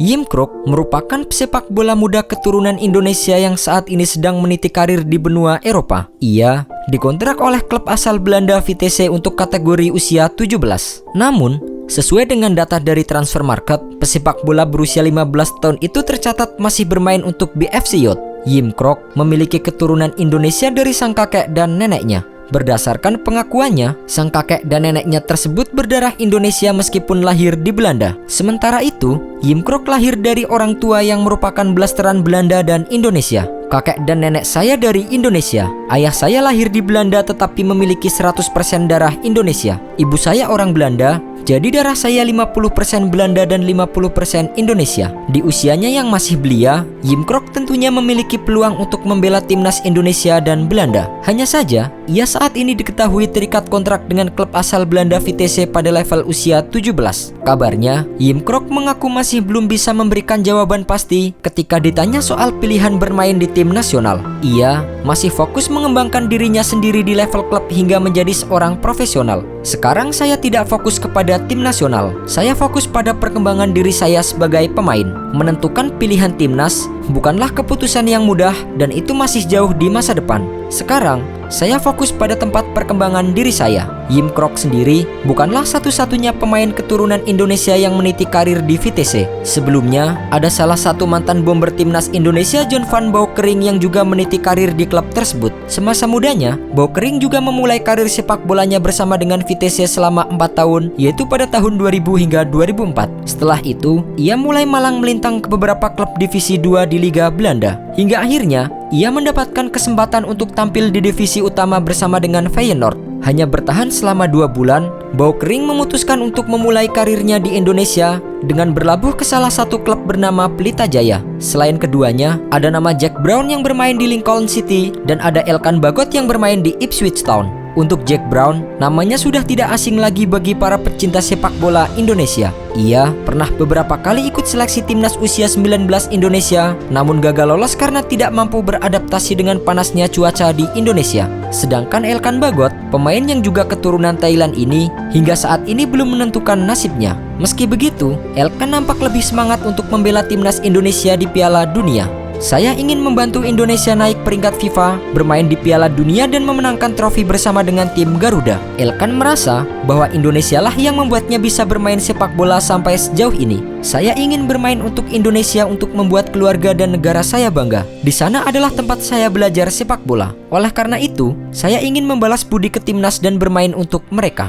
Yim Krok merupakan pesepak bola muda keturunan Indonesia yang saat ini sedang meniti karir di benua Eropa. Ia dikontrak oleh klub asal Belanda Vitesse untuk kategori usia 17. Namun, sesuai dengan data dari Transfer Market, pesepak bola berusia 15 tahun itu tercatat masih bermain untuk BFC Yacht. Yim Krok memiliki keturunan Indonesia dari sang kakek dan neneknya. Berdasarkan pengakuannya, sang kakek dan neneknya tersebut berdarah Indonesia meskipun lahir di Belanda. Sementara itu, Yim Krok lahir dari orang tua yang merupakan blasteran Belanda dan Indonesia. Kakek dan nenek saya dari Indonesia. Ayah saya lahir di Belanda tetapi memiliki 100% darah Indonesia. Ibu saya orang Belanda, jadi darah saya 50% Belanda dan 50% Indonesia. Di usianya yang masih belia, Yim Krok tentunya memiliki peluang untuk membela timnas Indonesia dan Belanda. Hanya saja, ia saat ini diketahui terikat kontrak dengan klub asal Belanda Vitesse pada level usia 17. Kabarnya, Yim Krok mengaku masih belum bisa memberikan jawaban pasti ketika ditanya soal pilihan bermain di tim nasional. Ia masih fokus mengembangkan dirinya sendiri di level klub hingga menjadi seorang profesional. Sekarang saya tidak fokus kepada tim nasional. Saya fokus pada perkembangan diri saya sebagai pemain. Menentukan pilihan timnas bukanlah keputusan yang mudah dan itu masih jauh di masa depan. Sekarang, saya fokus pada tempat perkembangan diri saya. Yim Krok sendiri bukanlah satu-satunya pemain keturunan Indonesia yang meniti karir di Vitesse. Sebelumnya, ada salah satu mantan bomber timnas Indonesia, John van Bouwkering, yang juga meniti karir di klub tersebut. Semasa mudanya, Bouwkering juga memulai karir sepak bolanya bersama dengan Vitesse selama 4 tahun, yaitu pada tahun 2000 hingga 2004. Setelah itu, ia mulai malang melintang ke beberapa klub divisi 2 di Liga Belanda. Hingga akhirnya, ia mendapatkan kesempatan untuk tampil di divisi utama bersama dengan Feyenoord. Hanya bertahan selama 2 bulan, Bouwkering memutuskan untuk memulai karirnya di Indonesia dengan berlabuh ke salah satu klub bernama Pelita Jaya. Selain keduanya, ada nama Jack Brown yang bermain di Lincoln City dan ada Elkan Bagot yang bermain di Ipswich Town. Untuk Jack Brown, namanya sudah tidak asing lagi bagi para pecinta sepak bola Indonesia. Ia pernah beberapa kali ikut seleksi timnas usia 19 Indonesia, namun gagal lolos karena tidak mampu beradaptasi dengan panasnya cuaca di Indonesia. Sedangkan Elkan Bagot, pemain yang juga keturunan Thailand ini, hingga saat ini belum menentukan nasibnya. Meski begitu, Elkan nampak lebih semangat untuk membela timnas Indonesia di Piala Dunia. Saya ingin membantu Indonesia naik peringkat FIFA, bermain di Piala Dunia dan memenangkan trofi bersama dengan tim Garuda. Elkan merasa bahwa Indonesia lah yang membuatnya bisa bermain sepak bola sampai sejauh ini. Saya ingin bermain untuk Indonesia untuk membuat keluarga dan negara saya bangga. Di sana adalah tempat saya belajar sepak bola. Oleh karena itu, saya ingin membalas budi ke timnas dan bermain untuk mereka.